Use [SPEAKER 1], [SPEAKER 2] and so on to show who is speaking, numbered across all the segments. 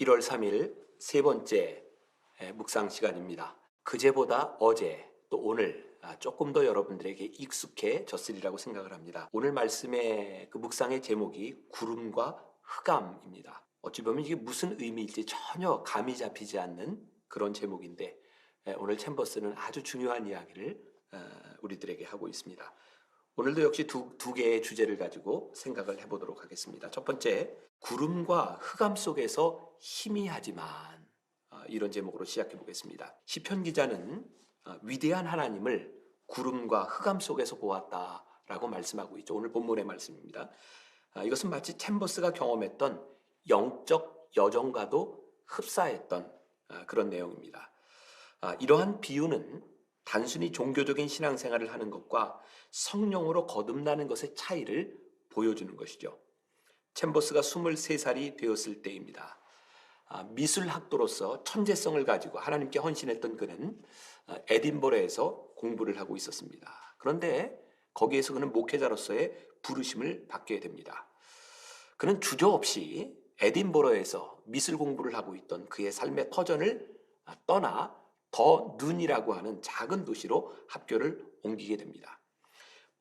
[SPEAKER 1] 1월 3일 세 번째 묵상 시간입니다. 그제보다 어제 또 오늘 조금 더 여러분들에게 익숙해졌으리라고 생각을 합니다. 오늘 말씀의 그 묵상의 제목이 구름과 흑암입니다. 어찌 보면 이게 무슨 의미일지 전혀 감이 잡히지 않는 그런 제목인데 오늘 챔버스는 아주 중요한 이야기를 우리들에게 하고 있습니다. 오늘도 역시 두 개의 주제를 가지고 생각을 해보도록 하겠습니다. 첫 번째, 구름과 흑암 속에서 희미하지만, 이런 제목으로 시작해 보겠습니다. 시편 기자는 위대한 하나님을 구름과 흑암 속에서 보았다라고 말씀하고 있죠. 오늘 본문의 말씀입니다. 이것은 마치 챔버스가 경험했던 영적 여정과도 흡사했던 그런 내용입니다. 이러한 비유는 단순히 종교적인 신앙생활을 하는 것과 성령으로 거듭나는 것의 차이를 보여주는 것이죠. 챔버스가 23살이 되었을 때입니다. 미술학도로서 천재성을 가지고 하나님께 헌신했던 그는 에딘버러에서 공부를 하고 있었습니다. 그런데 거기에서 그는 목회자로서의 부르심을 받게 됩니다. 그는 주저없이 에딘버러에서 미술 공부를 하고 있던 그의 삶의 터전을 떠나 더 눈이라고 하는 작은 도시로 학교를 옮기게 됩니다.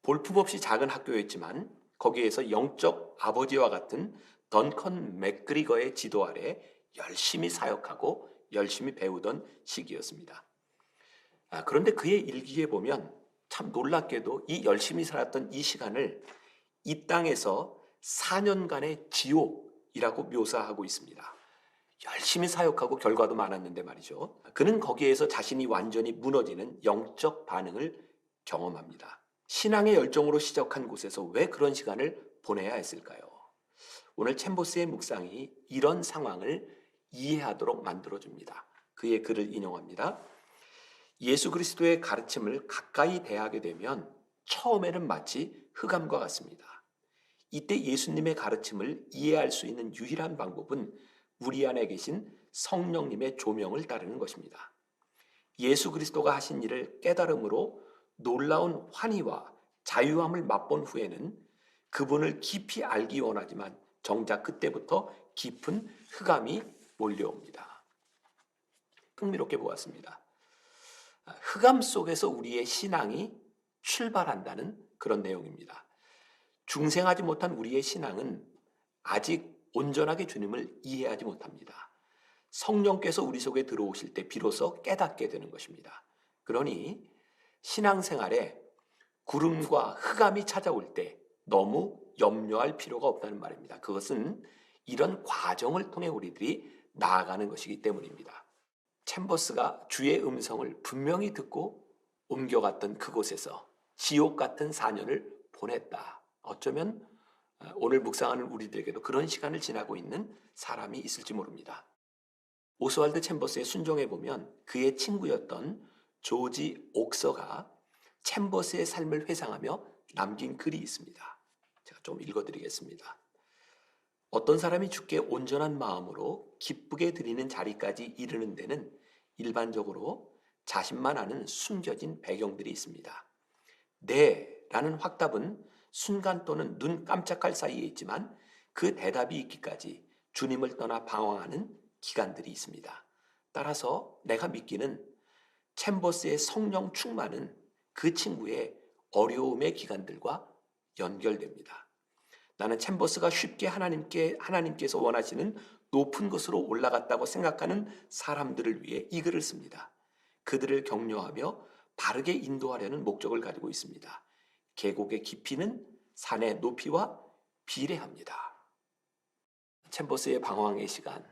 [SPEAKER 1] 볼품없이 작은 학교였지만 거기에서 영적 아버지와 같은 던컨 맥그리거의 지도 아래 열심히 사역하고 열심히 배우던 시기였습니다. 그런데 그의 일기에 보면 참 놀랍게도 이 열심히 살았던 이 시간을 이 땅에서 4년간의 지옥이라고 묘사하고 있습니다. 열심히 사역하고 결과도 많았는데 말이죠. 그는 거기에서 자신이 완전히 무너지는 영적 반응을 경험합니다. 신앙의 열정으로 시작한 곳에서 왜 그런 시간을 보내야 했을까요? 오늘 챔버스의 묵상이 이런 상황을 이해하도록 만들어줍니다. 그의 글을 인용합니다. 예수 그리스도의 가르침을 가까이 대하게 되면 처음에는 마치 흑암과 같습니다. 이때 예수님의 가르침을 이해할 수 있는 유일한 방법은 우리 안에 계신 성령님의 조명을 따르는 것입니다. 예수 그리스도가 하신 일을 깨달음으로 놀라운 환희와 자유함을 맛본 후에는 그분을 깊이 알기 원하지만 정작 그때부터 깊은 흑암이 몰려옵니다. 흥미롭게 보았습니다. 흑암 속에서 우리의 신앙이 출발한다는 그런 내용입니다. 중생하지 못한 우리의 신앙은 아직 온전하게 주님을 이해하지 못합니다. 성령께서 우리 속에 들어오실 때 비로소 깨닫게 되는 것입니다. 그러니 신앙생활에 구름과 흑암이 찾아올 때 너무 염려할 필요가 없다는 말입니다. 그것은 이런 과정을 통해 우리들이 나아가는 것이기 때문입니다. 챔버스가 주의 음성을 분명히 듣고 옮겨갔던 그곳에서 지옥 같은 4년을 보냈다. 어쩌면 오늘 묵상하는 우리들에게도 그런 시간을 지나고 있는 사람이 있을지 모릅니다. 오스왈드 챔버스의 순종에 보면 그의 친구였던 조지 옥서가 챔버스의 삶을 회상하며 남긴 글이 있습니다. 제가 좀 읽어드리겠습니다. 어떤 사람이 주께 온전한 마음으로 기쁘게 드리는 자리까지 이르는 데는 일반적으로 자신만 아는 숨겨진 배경들이 있습니다. 네 라는 확답은 순간 또는 눈 깜짝할 사이에 있지만 그 대답이 있기까지 주님을 떠나 방황하는 기간들이 있습니다. 따라서 내가 믿기는 챔버스의 성령 충만은 그 친구의 어려움의 기간들과 연결됩니다. 나는 챔버스가 쉽게 하나님께서 원하시는 높은 곳으로 올라갔다고 생각하는 사람들을 위해 이 글을 씁니다. 그들을 격려하며 바르게 인도하려는 목적을 가지고 있습니다. 계곡의 깊이는 산의 높이와 비례합니다. 챔버스의 방황의 시간,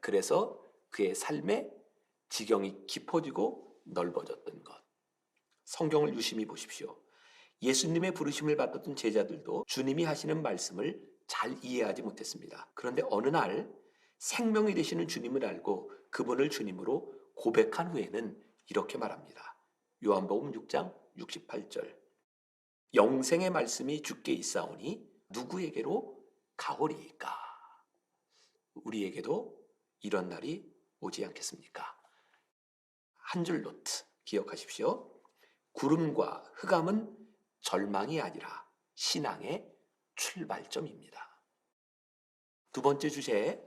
[SPEAKER 1] 그래서 그의 삶의 지경이 깊어지고 넓어졌던 것. 성경을 유심히 보십시오. 예수님의 부르심을 받았던 제자들도 주님이 하시는 말씀을 잘 이해하지 못했습니다. 그런데 어느 날 생명이 되시는 주님을 알고 그분을 주님으로 고백한 후에는 이렇게 말합니다. 요한복음 6장 68절. 영생의 말씀이 주께 있사오니 누구에게로 가오리이까? 우리에게도 이런 날이 오지 않겠습니까? 한 줄 노트 기억하십시오. 구름과 흑암은 절망이 아니라 신앙의 출발점입니다. 두 번째 주제,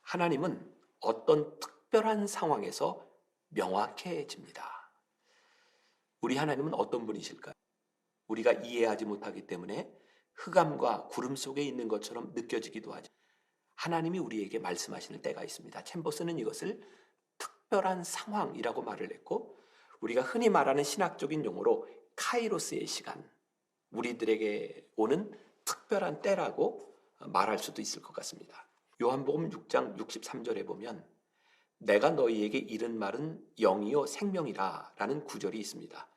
[SPEAKER 1] 하나님은 어떤 특별한 상황에서 명확해집니다. 우리 하나님은 어떤 분이실까요? 우리가 이해하지 못하기 때문에 흑암과 구름 속에 있는 것처럼 느껴지기도 하죠. 하나님이 우리에게 말씀하시는 때가 있습니다. 챔버스는 이것을 특별한 상황이라고 말을 했고, 우리가 흔히 말하는 신학적인 용어로 카이로스의 시간, 우리들에게 오는 특별한 때라고 말할 수도 있을 것 같습니다. 요한복음 6장 63절에 보면 내가 너희에게 이른 말은 영이요 생명이라 라는 구절이 있습니다.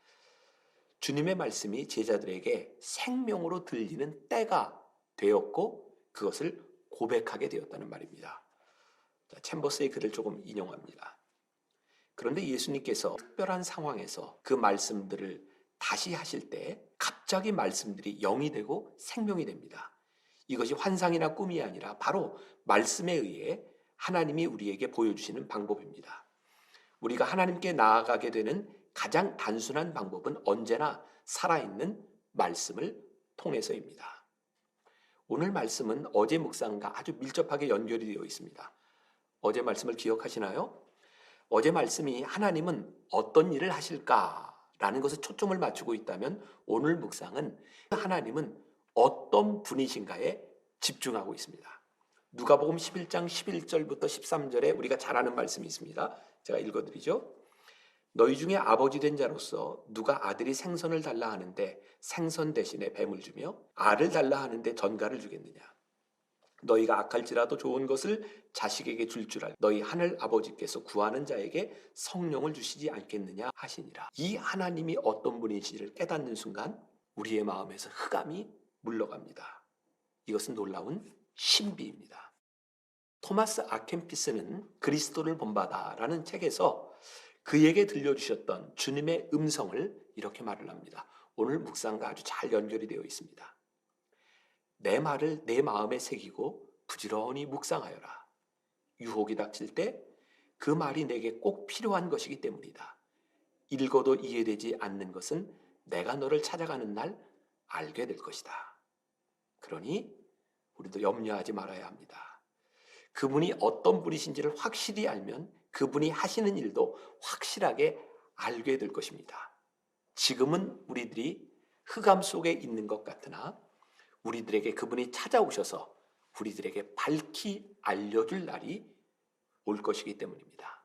[SPEAKER 1] 주님의 말씀이 제자들에게 생명으로 들리는 때가 되었고 그것을 고백하게 되었다는 말입니다. 챔버스의 글을 조금 인용합니다. 그런데 예수님께서 특별한 상황에서 그 말씀들을 다시 하실 때 갑자기 말씀들이 영이 되고 생명이 됩니다. 이것이 환상이나 꿈이 아니라 바로 말씀에 의해 하나님이 우리에게 보여주시는 방법입니다. 우리가 하나님께 나아가게 되는 가장 단순한 방법은 언제나 살아있는 말씀을 통해서입니다. 오늘 말씀은 어제 묵상과 아주 밀접하게 연결이 되어 있습니다. 어제 말씀을 기억하시나요? 어제 말씀이 하나님은 어떤 일을 하실까라는 것에 초점을 맞추고 있다면 오늘 묵상은 하나님은 어떤 분이신가에 집중하고 있습니다. 누가복음 11장 11절부터 13절에 우리가 잘 아는 말씀이 있습니다. 제가 읽어드리죠. 너희 중에 아버지 된 자로서 누가 아들이 생선을 달라 하는데 생선 대신에 뱀을 주며 알을 달라 하는데 전갈을 주겠느냐. 너희가 악할지라도 좋은 것을 자식에게 줄 알 너희 하늘 아버지께서 구하는 자에게 성령을 주시지 않겠느냐 하시니라. 이 하나님이 어떤 분이신지를 깨닫는 순간 우리의 마음에서 흑암이 물러갑니다. 이것은 놀라운 신비입니다. 토마스 아켄피스는 그리스도를 본받아라는 책에서 그에게 들려주셨던 주님의 음성을 이렇게 말을 합니다. 오늘 묵상과 아주 잘 연결이 되어 있습니다. 내 말을 내 마음에 새기고 부지런히 묵상하여라. 유혹이 닥칠 때 그 말이 내게 꼭 필요한 것이기 때문이다. 읽어도 이해되지 않는 것은 내가 너를 찾아가는 날 알게 될 것이다. 그러니 우리도 염려하지 말아야 합니다. 그분이 어떤 분이신지를 확실히 알면 그분이 하시는 일도 확실하게 알게 될 것입니다. 지금은 우리들이 흑암 속에 있는 것 같으나 우리들에게 그분이 찾아오셔서 우리들에게 밝히 알려줄 날이 올 것이기 때문입니다.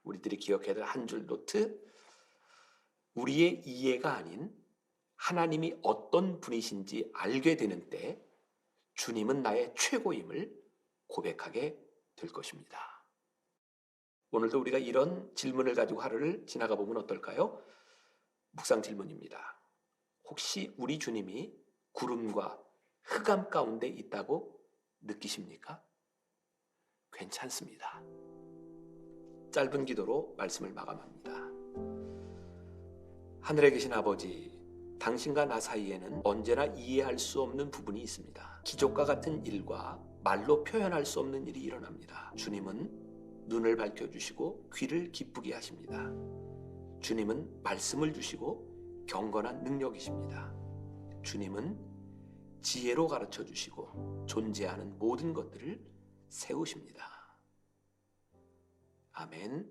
[SPEAKER 1] 우리들이 기억해야 될 한 줄 노트, 우리의 이해가 아닌 하나님이 어떤 분이신지 알게 되는 때 주님은 나의 최고임을 고백하게 될 것입니다. 오늘도 우리가 이런 질문을 가지고 하루를 지나가 보면 어떨까요? 묵상 질문입니다. 혹시 우리 주님이 구름과 흑암 가운데 있다고 느끼십니까? 괜찮습니다. 짧은 기도로 말씀을 마감합니다. 하늘에 계신 아버지, 당신과 나 사이에는 언제나 이해할 수 없는 부분이 있습니다. 기적과 같은 일과 말로 표현할 수 없는 일이 일어납니다. 주님은 눈을 밝혀주시고 귀를 기쁘게 하십니다. 주님은 말씀을 주시고 경건한 능력이십니다. 주님은 지혜로 가르쳐 주시고 존재하는 모든 것들을 세우십니다. 아멘.